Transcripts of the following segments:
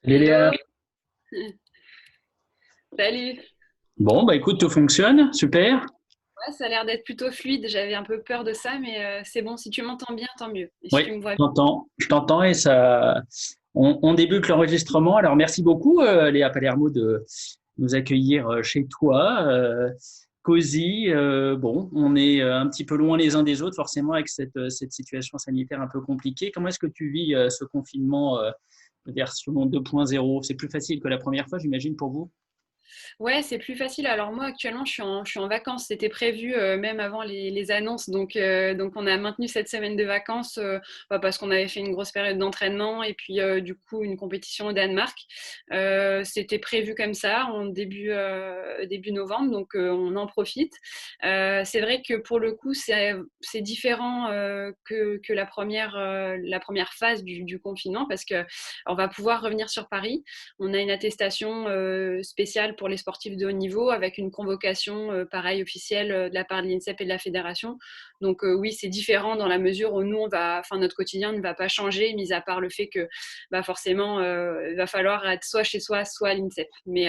Salut Hello, Léa. salut. Bon, bah écoute, tout fonctionne, super. Ouais, ça a l'air d'être plutôt fluide. J'avais un peu peur de ça, mais c'est bon. Si tu m'entends bien, tant mieux. Et si Oui, tu me vois je t'entends et ça, on débute l'enregistrement. Alors merci beaucoup Léa Palermo de nous accueillir chez toi, cosy. Bon, on est un petit peu loin les uns des autres, forcément avec cette situation sanitaire un peu compliquée. Comment est-ce que tu vis ce confinement version 2.0? C'est plus facile que la première fois, j'imagine, pour vous? Ouais, c'est plus facile. Alors moi, actuellement, je suis en vacances. C'était prévu même avant les annonces. Donc, on a maintenu cette semaine de vacances parce qu'on avait fait une grosse période d'entraînement et puis du coup une compétition au Danemark. C'était prévu comme ça en début novembre, donc on en profite. C'est vrai que pour le coup, c'est différent que la première phase du confinement parce que on va pouvoir revenir sur Paris. On a une attestation spéciale pour les sportifs de haut niveau avec une convocation, pareil, officielle de la part de l'INSEP et de la fédération. Donc oui, c'est différent dans la mesure où nous, notre quotidien ne va pas changer, mis à part le fait que forcément, il va falloir être soit chez soi, soit à l'INSEP. Mais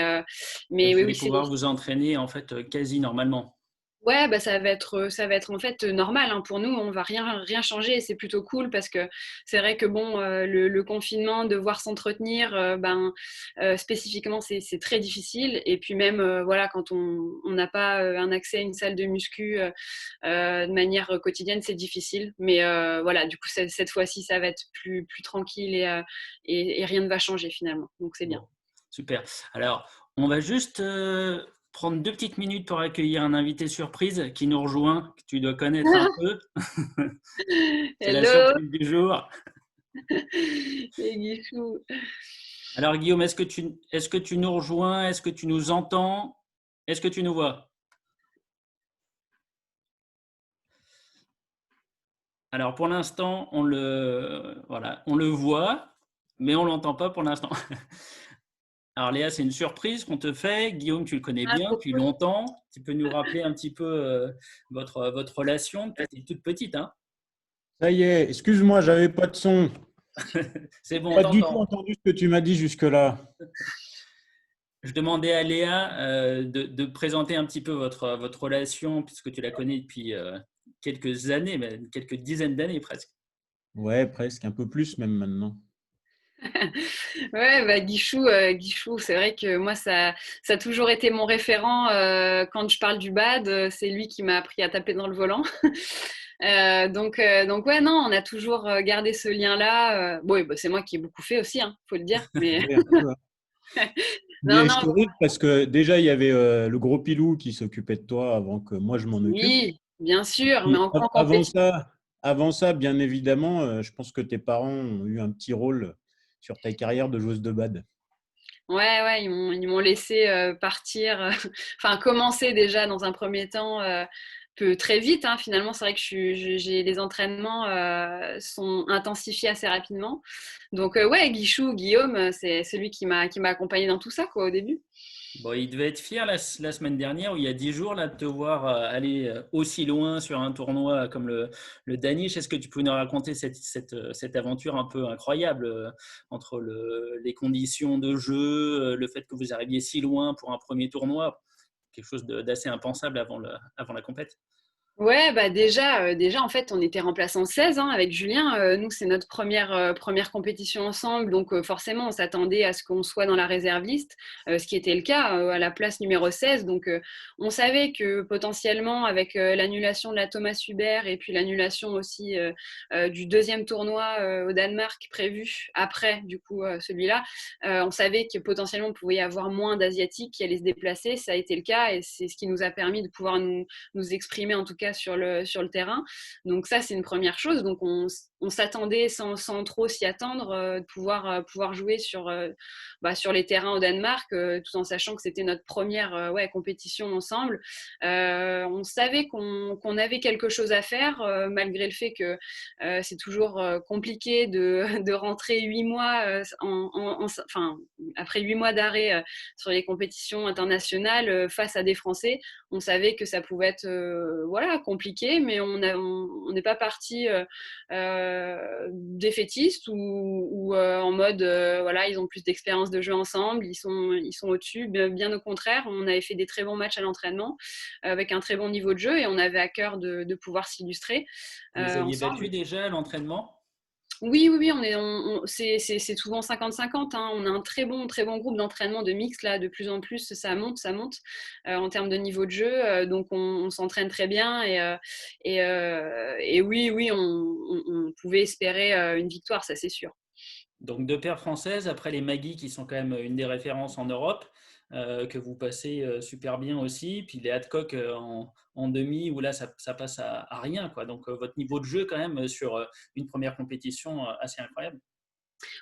Vous oui, allez oui, c'est pouvoir vous entraîner en fait quasi normalement. Ouais, ça va être en fait normal hein. Pour nous, on va rien changer et c'est plutôt cool parce que c'est vrai que bon, le confinement, devoir s'entretenir, spécifiquement, c'est très difficile. Et puis même, voilà, quand on n'a pas un accès à une salle de muscu de manière quotidienne, c'est difficile. Mais voilà, du coup, cette fois-ci, ça va être plus tranquille et rien ne va changer finalement. Donc c'est bien. Bon, super. Alors, on va juste prendre 2 petites minutes pour accueillir un invité surprise qui nous rejoint, que tu dois connaître un peu. C'est la Hello, surprise du jour. les Guichous. Alors, Guillaume, est-ce que tu nous rejoins? Est-ce que tu nous entends? Est-ce que tu nous vois? Alors, pour l'instant, voilà, on le voit, mais on l'entend pas pour l'instant. Alors Léa, c'est une surprise qu'on te fait. Guillaume, tu le connais Ah, bien trop depuis cool. longtemps. Tu peux nous rappeler un petit peu votre relation depuis que tu es toute petite, hein? Ça y est, excuse-moi, j'avais pas de son. C'est bon, on Pas du tout t'entend. entendu ce que tu m'as dit jusque-là. Je demandais à Léa de présenter un petit peu votre relation, puisque tu la connais depuis quelques années, même quelques dizaines d'années presque. Ouais, presque, un peu plus même maintenant. Ouais, Guichou, c'est vrai que moi, ça a toujours été mon référent quand je parle du bad. C'est lui qui m'a appris à taper dans le volant. Donc ouais, non, on a toujours gardé ce lien-là. Bon, et bah, c'est moi qui ai beaucoup fait aussi, hein, faut le dire. Mais Ouais, un peu, hein. non, Mais je non, te ris parce que déjà, il y avait le gros Pilou qui s'occupait de toi avant que moi je m'en occupe. oui, bien sûr, mais Puis en avant compétition. ça, bien évidemment, je pense que tes parents ont eu un petit rôle sur ta carrière de joueuse de bad. Ouais, ouais, ils m'ont laissé partir, enfin commencer déjà dans un premier temps très vite. Hein, finalement, c'est vrai que les entraînements sont intensifiés assez rapidement. Donc ouais, Guillaume, c'est celui qui m'a accompagné dans tout ça quoi au début. Bon, il devait être fier la semaine dernière, ou il y a 10 jours, là, de te voir aller aussi loin sur un tournoi comme le Danish. Est-ce que tu peux nous raconter cette aventure un peu incroyable entre les conditions de jeu, le fait que vous arriviez si loin pour un premier tournoi, quelque chose d'assez impensable avant la compète? Ouais, déjà, en fait, on était remplaçant 16 hein, avec Julien. Nous, c'est notre première compétition ensemble. Donc, forcément, on s'attendait à ce qu'on soit dans la réserve liste, ce qui était le cas à la place numéro 16. Donc, on savait que potentiellement, avec l'annulation de la Thomas Hubert et puis l'annulation aussi du deuxième tournoi au Danemark prévu après, du coup, celui-là, on savait que potentiellement, on pouvait y avoir moins d'Asiatiques qui allaient se déplacer. Ça a été le cas et c'est ce qui nous a permis de pouvoir nous exprimer en tout cas sur le terrain. Donc ça, c'est une première chose. Donc on s'attendait sans trop s'y attendre de pouvoir jouer sur les terrains au Danemark, tout en sachant que c'était notre première ouais, compétition ensemble. On savait qu'on avait quelque chose à faire, malgré le fait que c'est toujours compliqué de rentrer 8 mois, enfin, après 8 mois d'arrêt sur les compétitions internationales face à des Français. On savait que ça pouvait être voilà, compliqué, mais on n'est pas parti défaitistes ou en mode voilà, ils ont plus d'expérience de jeu ensemble, ils sont au-dessus. Bien au contraire, on avait fait des très bons matchs à l'entraînement avec un très bon niveau de jeu et on avait à cœur de pouvoir s'illustrer Vous les aviez ensemble. battus déjà à l'entraînement? Oui, oui, oui, c'est souvent 50-50, hein. On a un très bon groupe d'entraînement de mix, là, de plus en plus, ça monte en termes de niveau de jeu. Donc, on s'entraîne très bien. Et oui, oui, on pouvait espérer une victoire, ça c'est sûr. Donc deux paires françaises, après les Maggie qui sont quand même une des références en Europe, que vous passez super bien aussi, puis les Hadcock en demi, où là ça passe à rien, quoi. Donc votre niveau de jeu quand même sur une première compétition assez incroyable.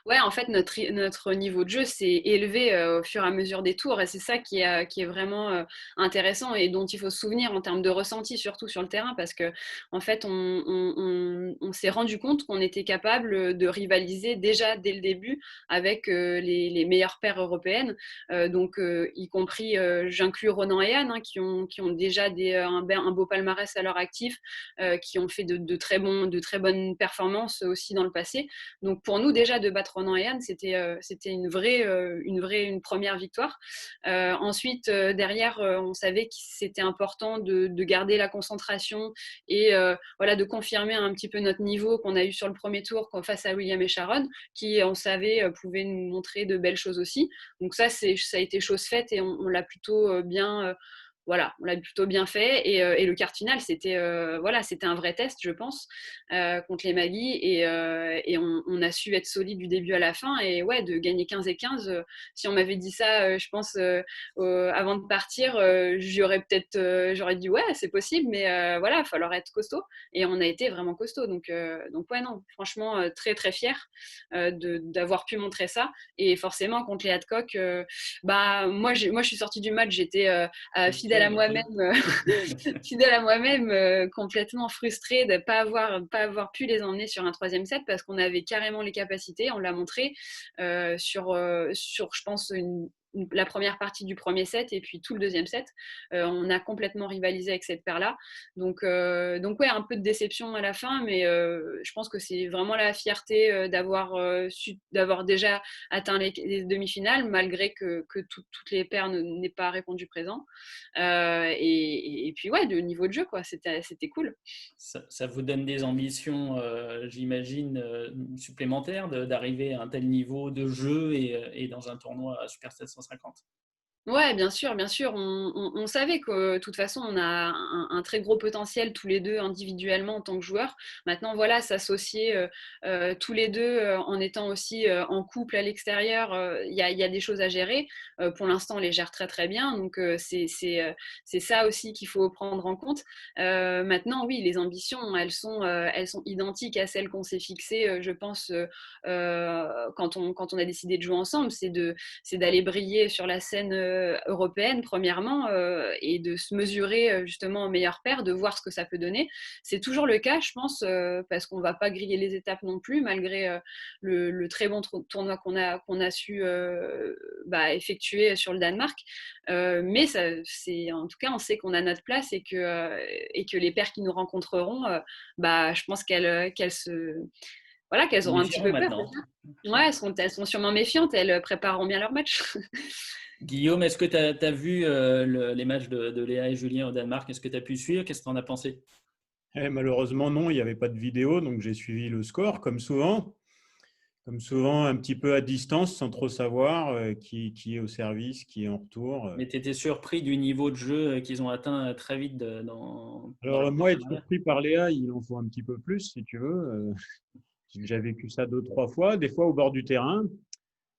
Ouais, en fait, notre niveau de jeu s'est élevé au fur et à mesure des tours et c'est ça qui est vraiment intéressant et dont il faut se souvenir en termes de ressenti, surtout sur le terrain, parce que en fait, on s'est rendu compte qu'on était capable de rivaliser déjà dès le début avec les meilleures paires européennes, donc y compris, j'inclus Ronan et Anne, hein, qui ont déjà un beau palmarès à leur actif, qui ont fait de très bonnes performances aussi dans le passé. Donc pour nous déjà de battre Ronan et Anne, c'était une première victoire. Ensuite, derrière, on savait que c'était important de garder la concentration et voilà, de confirmer un petit peu notre niveau qu'on a eu sur le premier tour face à William et Sharon, qui, on savait, pouvaient nous montrer de belles choses aussi. Donc ça a été chose faite et on l'a plutôt bien voilà, on l'a plutôt bien fait. Et le quart final, voilà, c'était un vrai test, je pense, contre les Mali. Et on a su être solide du début à la fin. Et ouais, de gagner 15 et 15, si on m'avait dit ça, je pense, avant de partir, j'aurais dit ouais, c'est possible, mais voilà, il va falloir être costaud. Et on a été vraiment costaud. Donc ouais, non, franchement, très, très fier d'avoir pu montrer ça. Et forcément, contre les Hadcock, bah, moi, je suis sortie du match, j'étais fidèle à moi-même, fidèle à moi-même, complètement frustrée de pas avoir pu les emmener sur un troisième set parce qu'on avait carrément les capacités, on l'a montré sur, je pense, la première partie du premier set et puis tout le deuxième set. On a complètement rivalisé avec cette paire-là. Donc ouais, un peu de déception à la fin, mais je pense que c'est vraiment la fierté d'avoir déjà atteint les demi-finales, malgré que toutes les paires n'aient pas répondu présent. Et puis ouais, de niveau de jeu, quoi, c'était cool. Ça vous donne des ambitions, j'imagine, supplémentaires d'arriver à un tel niveau de jeu et dans un tournoi à Super 750. Ouais, bien sûr, bien sûr. On savait que de toute façon, on a un très gros potentiel tous les deux individuellement en tant que joueurs. Maintenant, voilà, s'associer tous les deux en étant aussi en couple à l'extérieur, il y a des choses à gérer. Pour l'instant, on les gère très très bien. Donc, c'est ça aussi qu'il faut prendre en compte. Maintenant, oui, les ambitions, elles sont identiques à celles qu'on s'est fixées, je pense, quand on a décidé de jouer ensemble. C'est d'aller briller sur la scène européenne, premièrement, et de se mesurer justement aux meilleures paires, de voir ce que ça peut donner. C'est toujours le cas, je pense, parce qu'on ne va pas griller les étapes non plus, malgré le très bon tournoi qu'on a su effectuer sur le Danemark. Mais en tout cas, on sait qu'on a notre place et que les paires qui nous rencontreront, je pense qu'elles Nous auront un petit méfierons peu peur. maintenant. Ouais, elles sont sûrement méfiantes, elles prépareront bien leur match. Guillaume, est-ce que tu as vu les matchs de Léa et Julien au Danemark? Est-ce que tu as pu suivre? Qu'est-ce que tu en as pensé? Malheureusement, non, il n'y avait pas de vidéo, donc j'ai suivi le score, comme souvent. Comme souvent, un petit peu à distance, sans trop savoir qui est au service, qui est en retour. Mais tu étais surpris du niveau de jeu qu'ils ont atteint très vite dans Alors, leur moi, être partenariat? surpris par Léa, il en faut un petit peu plus, si tu veux. J'ai déjà vécu ça 2, 3 fois, des fois au bord du terrain.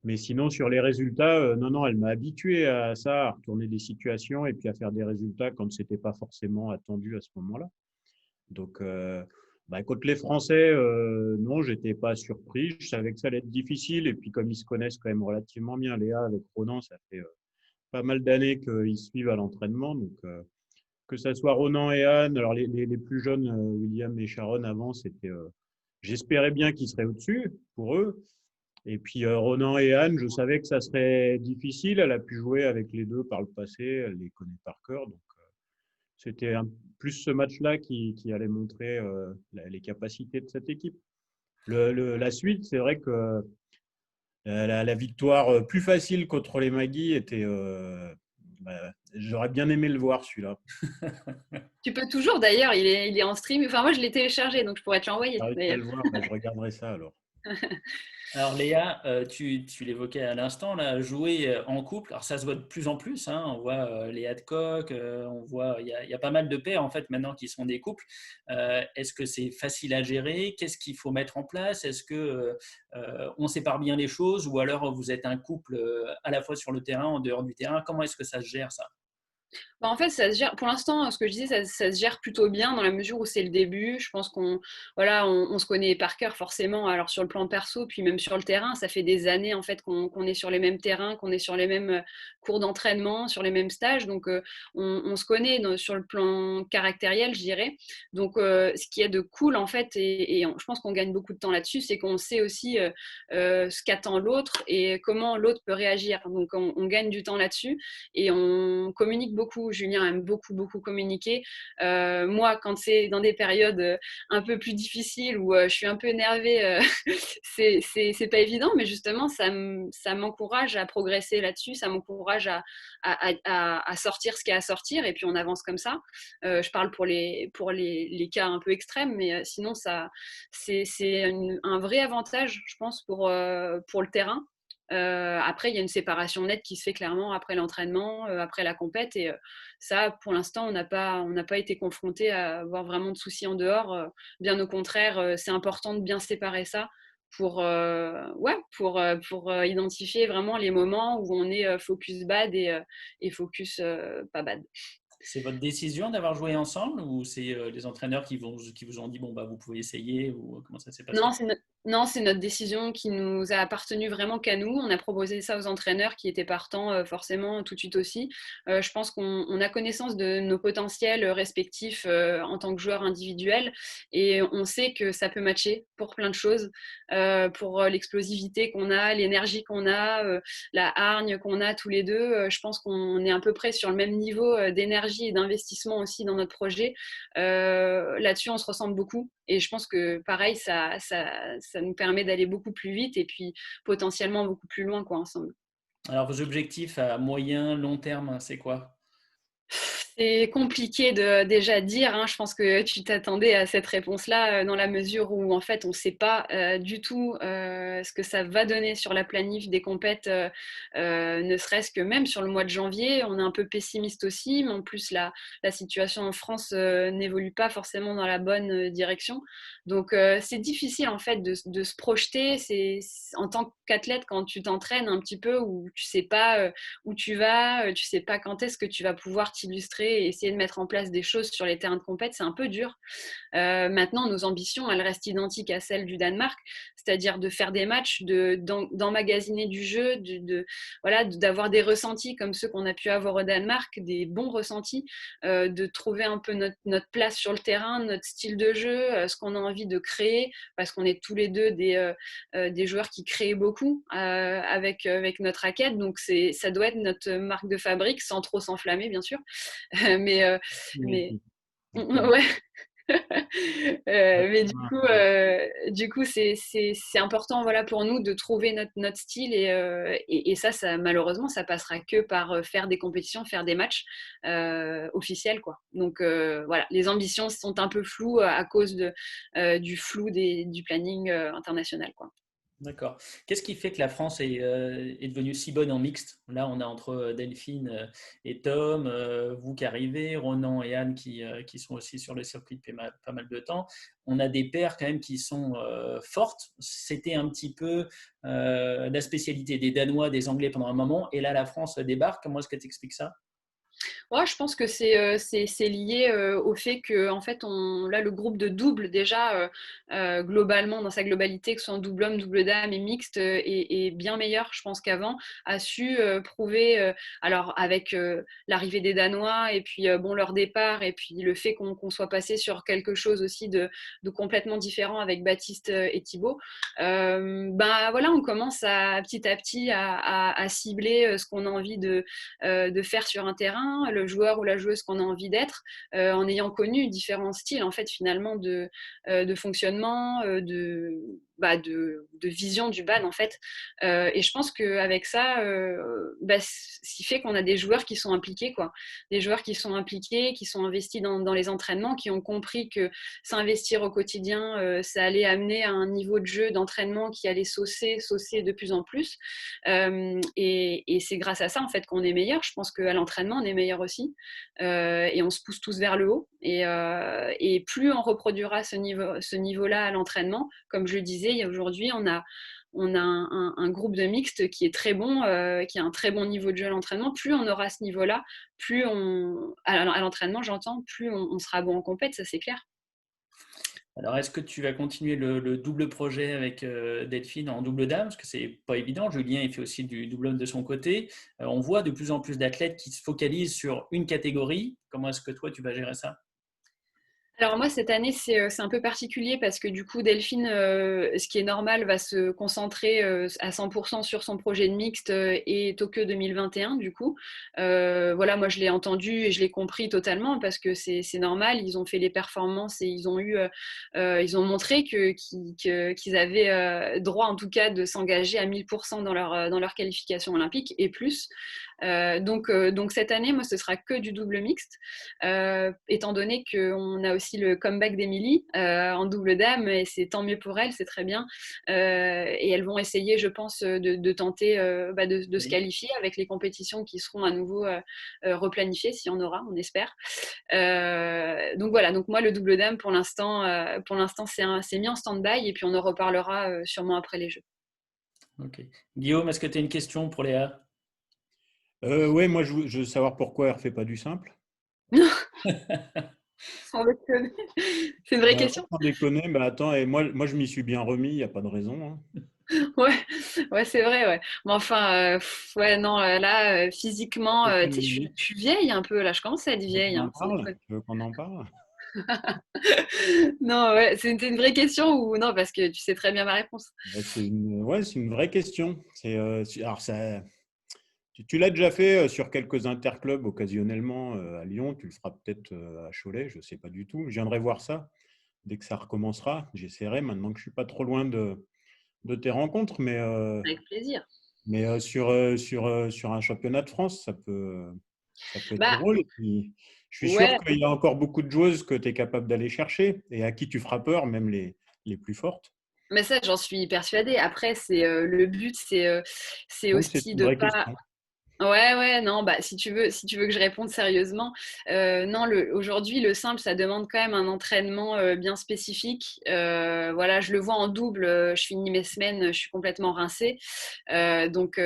Mais sinon, sur les résultats, non, non, elle m'a habitué à ça, à retourner des situations et puis à faire des résultats quand ce n'était pas forcément attendu à ce moment-là. Donc, contre les Français, non, j'étais pas surpris. Je savais que ça allait être difficile. Et puis, comme ils se connaissent quand même relativement bien, Léa avec Ronan, ça fait pas mal d'années qu'ils se suivent à l'entraînement. Donc, que ça soit Ronan et Anne, alors les plus jeunes, William et Sharon avant, j'espérais bien qu'ils seraient au-dessus pour eux. Et puis Ronan et Anne, je savais que ça serait difficile. Elle a pu jouer avec les deux par le passé, elle les connaît par cœur. Donc c'était plus ce match-là qui allait montrer les capacités de cette équipe. La suite, c'est vrai que la victoire plus facile contre les Magui était. J'aurais bien aimé le voir celui-là. Tu peux toujours, d'ailleurs, il est en stream. Enfin, moi, je l'ai téléchargé, donc je pourrais te J'ai l'envoyer, réussi à d'ailleurs. le voir, je regarderai ça alors. Alors Léa, tu l'évoquais à l'instant, là, jouer en couple, alors ça se voit de plus en plus, hein, on voit Léa de Coq, on voit, il y a pas mal de pairs en fait maintenant qui sont des couples. Est-ce que c'est facile à gérer? Qu'est-ce qu'il faut mettre en place? Est-ce que on sépare bien les choses ou alors vous êtes un couple à la fois sur le terrain, en dehors du terrain? Comment est-ce que ça se gère ça? Bah, en fait, ça se gère, pour l'instant, ce que je disais, ça se gère plutôt bien dans la mesure où c'est le début. Je pense qu'on voilà, on se connaît par cœur forcément, alors sur le plan perso, puis même sur le terrain. Ça fait des années en fait qu'on est sur les mêmes terrains, qu'on est sur les mêmes cours d'entraînement, sur les mêmes stages. Donc, on se connaît sur le plan caractériel, je dirais. Donc, ce qui est de cool en fait, et je pense qu'on gagne beaucoup de temps là-dessus, c'est qu'on sait aussi ce qu'attend l'autre et comment l'autre peut réagir. Donc, on gagne du temps là-dessus et on communique beaucoup. Julien aime beaucoup, beaucoup communiquer. Moi, quand c'est dans des périodes un peu plus difficiles où je suis un peu énervée, c'est pas évident, mais justement, ça m'encourage à progresser là-dessus, ça m'encourage à sortir ce qu'il y a à sortir, et puis on avance comme ça. Je parle pour les cas un peu extrêmes, mais sinon, c'est un vrai avantage, je pense, pour le terrain. Après, il y a une séparation nette qui se fait clairement après l'entraînement, après la compète. Et ça, pour l'instant, on n'a pas été confronté à avoir vraiment de soucis en dehors. Bien au contraire, c'est important de bien séparer ça pour identifier vraiment les moments où on est focus bad et focus pas bad. C'est votre décision d'avoir joué ensemble ou c'est les entraîneurs qui vous ont dit bon bah vous pouvez essayer ou comment ça s'est Non, passé? c'est notre décision qui nous a appartenu vraiment qu'à nous. On a proposé ça aux entraîneurs qui étaient partants forcément tout de suite aussi. Je pense qu'on a connaissance de nos potentiels respectifs en tant que joueurs individuels et on sait que ça peut matcher pour plein de choses, pour l'explosivité qu'on a, l'énergie qu'on a, la hargne qu'on a tous les deux. Je pense qu'on est à peu près sur le même niveau d'énergie et d'investissement aussi dans notre projet. Là-dessus, on se ressemble beaucoup. Et je pense que pareil, ça nous permet d'aller beaucoup plus vite et puis potentiellement beaucoup plus loin quoi, ensemble. Alors vos objectifs à moyen, long terme, hein, c'est quoi? C'est compliqué de déjà dire, hein. Je pense que tu t'attendais à cette réponse-là dans la mesure où en fait on ne sait pas du tout ce que ça va donner sur la planif des compètes, ne serait-ce que même sur le mois de janvier. On est un peu pessimiste aussi, mais en plus la situation en France n'évolue pas forcément dans la bonne direction. Donc c'est difficile en fait de se projeter. En tant qu'athlète, quand tu t'entraînes un petit peu où tu ne sais pas où tu vas, tu sais pas quand est-ce que tu vas pouvoir t'illustrer et essayer de mettre en place des choses sur les terrains de compète, c'est un peu dur. Maintenant, nos ambitions, elles restent identiques à celles du Danemark, c'est-à-dire de faire des matchs, d'emmagasiner du jeu, voilà, d'avoir des ressentis comme ceux qu'on a pu avoir au Danemark, des bons ressentis, de trouver un peu notre place sur le terrain, notre style de jeu, ce qu'on a envie de créer, parce qu'on est tous les deux des joueurs qui créent beaucoup avec notre raquette, donc ça doit être notre marque de fabrique, sans trop s'enflammer, bien sûr. mais, mais ouais. Mais du coup, c'est important, voilà, pour nous de trouver notre style et ça, malheureusement, ça passera que par faire des compétitions, faire des matchs officiels, quoi. Donc voilà, les ambitions sont un peu floues à cause du flou du planning international, quoi. D'accord. Qu'est-ce qui fait que la France est devenue si bonne en mixte? Là, on a entre Delphine et Tom, vous qui arrivez, Ronan et Anne qui sont aussi sur le circuit depuis pas mal de temps. On a des paires quand même qui sont fortes. C'était un petit peu la spécialité des Danois, des Anglais pendant un moment. Et là, la France débarque. Comment est-ce que tu expliques ça? Ouais, je pense que c'est lié au fait que en fait là le groupe de double déjà globalement dans sa globalité, que ce soit en double homme, double dame et mixte, est bien meilleur, je pense, qu'avant, a su prouver alors avec l'arrivée des Danois et puis bon leur départ et puis le fait qu'on soit passé sur quelque chose aussi de complètement différent avec Baptiste et Thibaut. Bah voilà, on commence à petit à cibler ce qu'on a envie de faire sur un terrain, le joueur ou la joueuse qu'on a envie d'être, en ayant connu différents styles en fait finalement de fonctionnement, de vision du bad en fait. Et je pense qu'avec ça, ce qui fait qu'on a des joueurs qui sont impliqués, quoi. Des joueurs qui sont impliqués, qui sont investis dans les entraînements, qui ont compris que s'investir au quotidien, ça allait amener à un niveau de jeu, d'entraînement qui allait saucer de plus en plus. Et c'est grâce à ça en fait qu'on est meilleur. Je pense qu'à l'entraînement, on est meilleur aussi. Et on se pousse tous vers le haut. Et plus on reproduira ce niveau-là à l'entraînement, comme je le disais, aujourd'hui, on a un groupe de mixtes qui est très bon, qui a un très bon niveau de jeu à l'entraînement. Plus on aura ce niveau-là, à l'entraînement, j'entends, plus on sera bon en compète, ça c'est clair. Alors, est-ce que tu vas continuer le double projet avec Delphine en double dame? Parce que c'est pas évident. Julien, il fait aussi du double homme de son côté. On voit de plus en plus d'athlètes qui se focalisent sur une catégorie. Comment est-ce que toi, tu vas gérer ça? Alors moi, cette année, c'est un peu particulier parce que du coup, Delphine, ce qui est normal, va se concentrer à 100% sur son projet de mixte et Tokyo 2021, du coup. Voilà, moi, je l'ai entendu et je l'ai compris totalement parce que c'est normal. Ils ont fait les performances et ils ont montré qu'ils avaient droit, en tout cas, de s'engager à 1000% dans leur qualification olympique et plus. Donc cette année, moi, ce sera que du double mixte, étant donné qu'on a aussi le comeback d'Emilie en double dame, et c'est tant mieux pour elles, c'est très bien. Et elles vont essayer, je pense, de tenter de se qualifier avec les compétitions qui seront à nouveau replanifiées, si on aura, on espère. Donc voilà, donc moi, le double dame, pour l'instant, c'est mis en stand-by, et puis on en reparlera sûrement après les Jeux. Ok. Guillaume, est-ce que tu as une question pour Léa? Oui, moi, je veux savoir pourquoi elle ne refait pas du simple. Sans déconner. C'est une vraie Bah, question. sans déconner, bah, attends, et moi, je m'y suis bien remis, il n'y a pas de raison, hein. Ouais, ouais, c'est vrai, ouais. Mais enfin, ouais, non, là, physiquement, C'est pas tu sais, je limite. suis vieille un peu, là, je commence à être Tu veux vieille, qu'on en hein, sans parle? déconner. Tu veux qu'on en parle? Non, ouais, c'était une vraie question ou non, parce que tu sais très bien ma réponse. Bah, ouais, c'est une vraie question. Alors tu l'as déjà fait sur quelques interclubs occasionnellement à Lyon, tu le feras peut-être à Cholet, je ne sais pas du tout. Je viendrai voir ça dès que ça recommencera. J'essaierai maintenant que je ne suis pas trop loin de tes rencontres, Avec plaisir. mais sur un championnat de France, ça peut être Bah, drôle. Et puis, je suis sûr ouais, qu'il y a encore beaucoup de joueuses que tu es capable d'aller chercher et à qui tu feras peur, même les plus fortes. mais ça, j'en suis persuadée. Après, le but, c'est Donc, c'est aussi une de vraie pas. question. Ouais, ouais, non, bah, si tu veux que je réponde sérieusement, non, aujourd'hui, le simple, ça demande quand même un entraînement bien spécifique. Voilà, je le vois en double, je finis mes semaines, je suis complètement rincée. Donc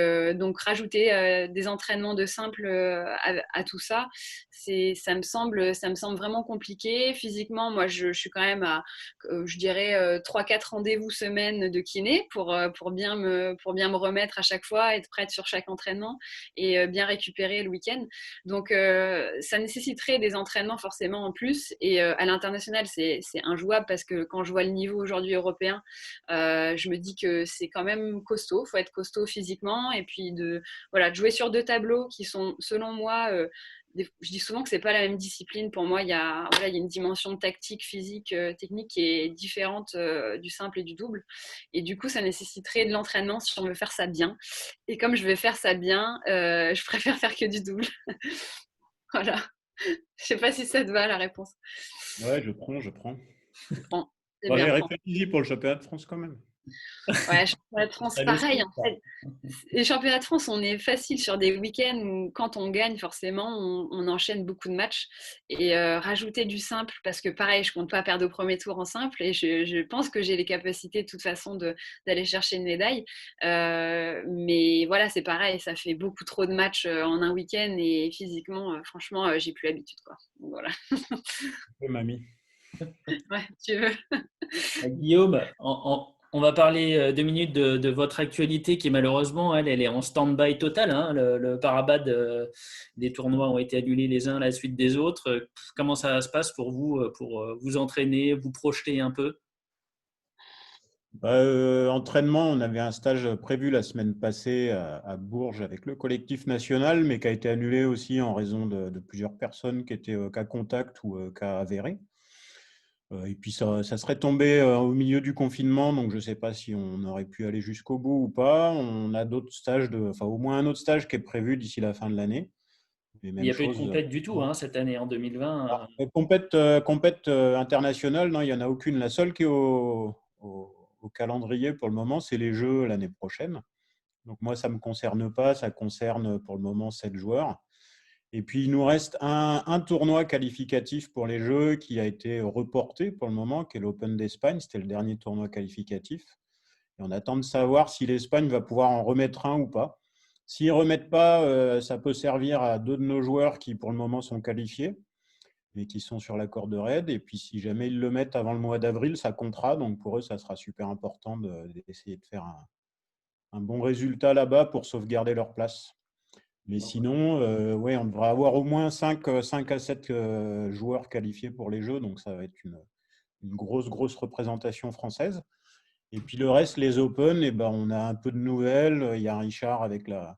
rajouter des entraînements de simple à tout ça, ça me semble vraiment compliqué. Physiquement, moi, je suis quand même à, je dirais, 3-4 rendez-vous semaine de kiné pour bien me remettre à chaque fois, être prête sur chaque entraînement et bien récupérer le week-end. Donc, ça nécessiterait des entraînements forcément en plus. Et à l'international, c'est injouable parce que quand je vois le niveau aujourd'hui européen, je me dis que c'est quand même costaud. Il faut être costaud physiquement et puis voilà, de jouer sur deux tableaux qui sont, selon moi, je dis souvent que c'est pas la même discipline. Pour moi, il y a une dimension tactique, physique, technique qui est différente du simple et du double. Et du coup, ça nécessiterait de l'entraînement si on veut faire ça bien. Et comme je vais faire ça bien, je préfère faire que du double. Voilà. Je sais pas si ça te va la réponse. Ouais, je prends. Bon, c'est Bon, allez, bien, prends. réfléchis pour le championnat de France quand même. Ouais, championnat de Ce France, serait le pareil. SMIC, En ça. fait, les championnats de France, on est facile sur des week-ends où, quand on gagne, forcément, on enchaîne beaucoup de matchs. Et rajouter du simple, parce que pareil, je compte pas perdre au premier tour en simple, et je pense que j'ai les capacités de toute façon d'aller chercher une médaille. Mais voilà, c'est pareil, ça fait beaucoup trop de matchs en un week-end, et physiquement, franchement, j'ai plus l'habitude, quoi. Donc, voilà. Oui, mamie. Ouais, tu veux. Guillaume, on va parler 2 minutes de votre actualité qui malheureusement, elle est en stand-by total, hein. Le parabad des tournois ont été annulés les uns à la suite des autres. Comment ça se passe pour vous, pour vous entraîner, vous projeter un peu? Entraînement, on avait un stage prévu la semaine passée à Bourges avec le collectif national, mais qui a été annulé aussi en raison de plusieurs personnes qui étaient cas contact ou cas avérés. Et puis ça serait tombé au milieu du confinement, donc je ne sais pas si on aurait pu aller jusqu'au bout ou pas. On a d'autres stages, enfin au moins un autre stage qui est prévu d'ici la fin de l'année. Et Il n'y même a pas eu de chose. compète du tout hein, cette année, en 2020. Compète internationale, non, il n'y en a aucune. La seule qui est au calendrier pour le moment, c'est les Jeux l'année prochaine. Donc moi, ça ne me concerne pas, ça concerne pour le moment 7 joueurs. Et puis, il nous reste un tournoi qualificatif pour les Jeux qui a été reporté pour le moment, qui est l'Open d'Espagne. C'était le dernier tournoi qualificatif. Et on attend de savoir si l'Espagne va pouvoir en remettre un ou pas. S'ils ne remettent pas, ça peut servir à deux de nos joueurs qui, pour le moment, sont qualifiés, mais qui sont sur la corde raide. Et puis, si jamais ils le mettent avant le mois d'avril, ça comptera. Donc, pour eux, ça sera super important d'essayer de faire un bon résultat là-bas pour sauvegarder leur place. Mais sinon, ouais, on devrait avoir au moins 5 à 7 joueurs qualifiés pour les Jeux. Donc, ça va être une grosse représentation française. Et puis le reste, les Open, eh ben, on a un peu de nouvelles. Il y a Richard avec la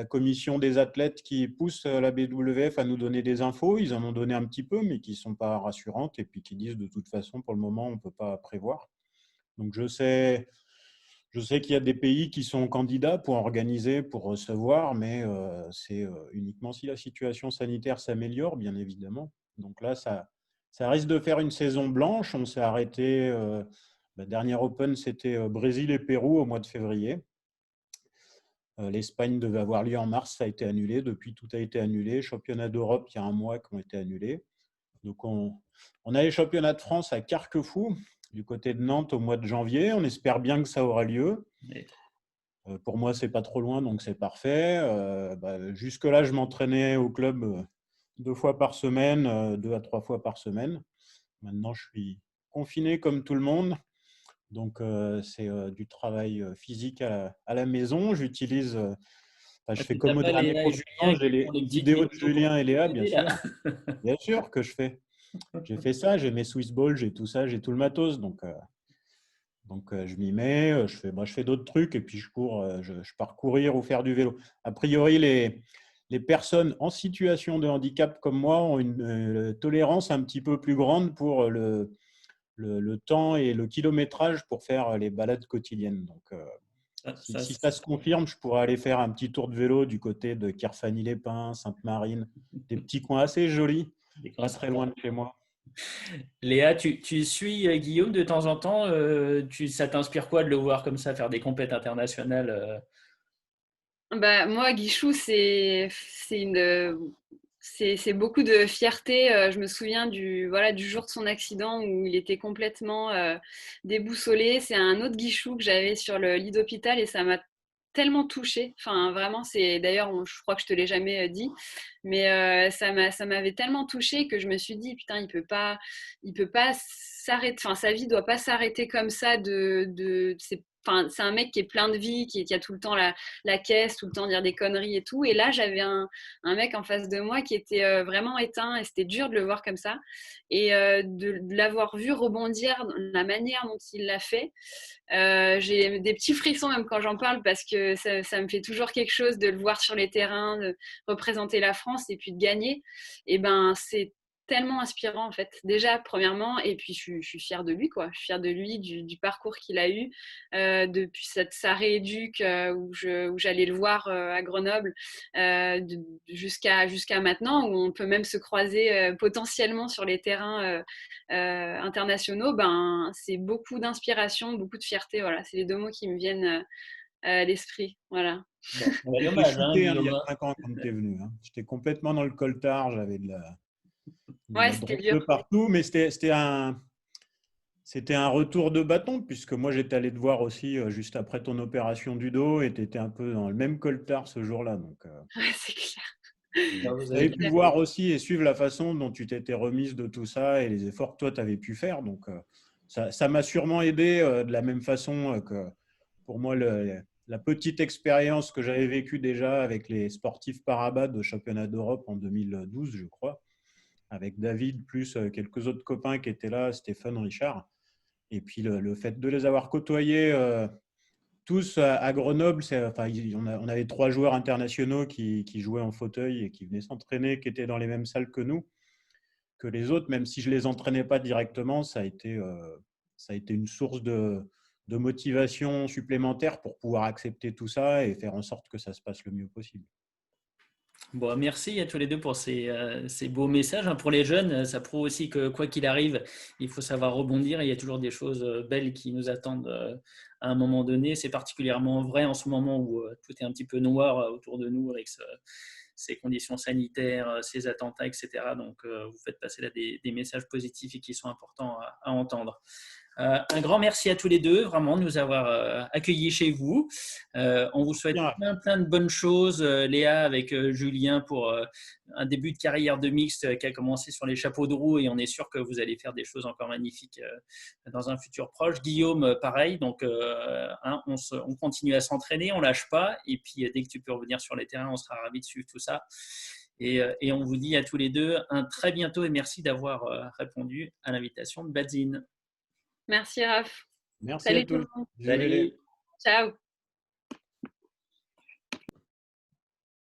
commission des athlètes qui pousse la BWF à nous donner des infos. Ils en ont donné un petit peu, mais qui ne sont pas rassurantes et puis qui disent de toute façon, pour le moment, on ne peut pas prévoir. Donc je sais qu'il y a des pays qui sont candidats pour organiser, pour recevoir, mais c'est uniquement si la situation sanitaire s'améliore, bien évidemment. Donc là, ça risque de faire une saison blanche. On s'est arrêté, la dernière Open, c'était Brésil et Pérou au mois de février. L'Espagne devait avoir lieu en mars, ça a été annulé. Depuis, tout a été annulé. Championnat d'Europe, il y a un mois, qui ont été annulés. Donc, on a les championnats de France à Carquefou, du côté de Nantes, au mois de janvier. On espère bien que ça aura lieu. Mais Pour moi, c'est pas trop loin, donc c'est parfait. Jusque-là, je m'entraînais au club 2 fois par semaine, 2 à 3 fois par semaine. Maintenant, je suis confiné comme tout le monde. Donc, c'est du travail physique à la maison. J'utilise, je fais tu comme au pas dernier Léa et confinement, Julien j'ai qui font les des petites vidéos de vidéos pour Julien et Léa, bien t'aider là. sûr. Bien sûr que je fais. J'ai fait ça, j'ai mes Swiss balls, j'ai tout ça, j'ai tout le matos. Donc, je m'y mets, je fais d'autres trucs et puis je cours, je pars courir ou faire du vélo. A priori, les personnes en situation de handicap comme moi ont une tolérance un petit peu plus grande pour le temps et le kilométrage pour faire les balades quotidiennes. Donc, si ça se confirme, je pourrais aller faire un petit tour de vélo du côté de Kerfani-les-Pins, Sainte-Marine, des petits coins assez jolis, pas très loin de chez moi. Léa, tu suis Guillaume de temps en temps. Ça t'inspire quoi de le voir comme ça faire des compètes internationales Bah, moi, Guichou, c'est beaucoup de fierté. Je me souviens voilà, du jour de son accident où il était complètement déboussolé. C'est un autre Guichou que j'avais sur le lit d'hôpital et ça m'a tellement touchée. Enfin, vraiment, d'ailleurs, je crois que je te l'ai jamais dit, mais ça m'avait tellement touchée que je me suis dit, putain, il peut pas s'arrêter. Enfin, sa vie doit pas s'arrêter comme ça. C'est un mec qui est plein de vie, qui a tout le temps la caisse, tout le temps dire des conneries et tout. Et là, j'avais un mec en face de moi qui était vraiment éteint et c'était dur de le voir comme ça. Et de l'avoir vu rebondir dans la manière dont il l'a fait, j'ai des petits frissons même quand j'en parle parce que ça me fait toujours quelque chose de le voir sur les terrains, de représenter la France et puis de gagner. Et ben, c'est tellement inspirant en fait. Déjà, premièrement, et puis je suis fière de lui, quoi. Je suis fière de lui, du parcours qu'il a eu depuis sa rééduque où j'allais le voir à Grenoble jusqu'à maintenant où on peut même se croiser potentiellement sur les terrains internationaux. Ben, c'est beaucoup d'inspiration, beaucoup de fierté. Voilà, c'est les deux mots qui me viennent à l'esprit. Voilà. Bon, J'étais dommage, hein, shooté il y Guillaume. a 5 ans quand tu es venu. J'étais complètement dans le coltard, j'avais de Ouais, la c'était drogue dur. de partout, mais c'était un retour de bâton, puisque moi j'étais allé te voir aussi juste après ton opération du dos et tu étais un peu dans le même coltard ce jour-là. Donc, Ouais, c'est clair. Bah, vous vous avez avez C'est pu clair. voir aussi et suivre la façon dont tu t'étais remise de tout ça et les efforts que toi tu avais pu faire. Donc, ça m'a sûrement aidé de la même façon que pour moi, la petite expérience que j'avais vécue déjà avec les sportifs Parabat de championnat d'Europe en 2012, je crois, avec David, plus quelques autres copains qui étaient là, Stéphane, Richard. Et puis le fait de les avoir côtoyés tous à Grenoble, on avait 3 joueurs internationaux qui jouaient en fauteuil et qui venaient s'entraîner, qui étaient dans les mêmes salles que nous. que les autres, même si je ne les entraînais pas directement, ça a été une source de motivation supplémentaire pour pouvoir accepter tout ça et faire en sorte que ça se passe le mieux possible. Bon, merci à tous les deux pour ces beaux messages. Pour les jeunes, ça prouve aussi que quoi qu'il arrive, il faut savoir rebondir et il y a toujours des choses belles qui nous attendent à un moment donné. C'est particulièrement vrai en ce moment où tout est un petit peu noir autour de nous avec ces conditions sanitaires, ces attentats, etc. Donc, vous faites passer là des messages positifs et qui sont importants à entendre. Un grand merci à tous les deux, vraiment, de nous avoir accueillis chez vous. On vous souhaite plein de bonnes choses, Léa avec Julien pour un début de carrière de mixte qui a commencé sur les chapeaux de roue et on est sûr que vous allez faire des choses encore magnifiques dans un futur proche. Guillaume, pareil, donc on continue à s'entraîner, on lâche pas et puis dès que tu peux revenir sur les terrains, on sera ravis de suivre tout ça. Et on vous dit à tous les deux un très bientôt et merci d'avoir répondu à l'invitation de Badzine. Merci Raph. Merci Salut à tous. tout le monde. Salut. Ciao.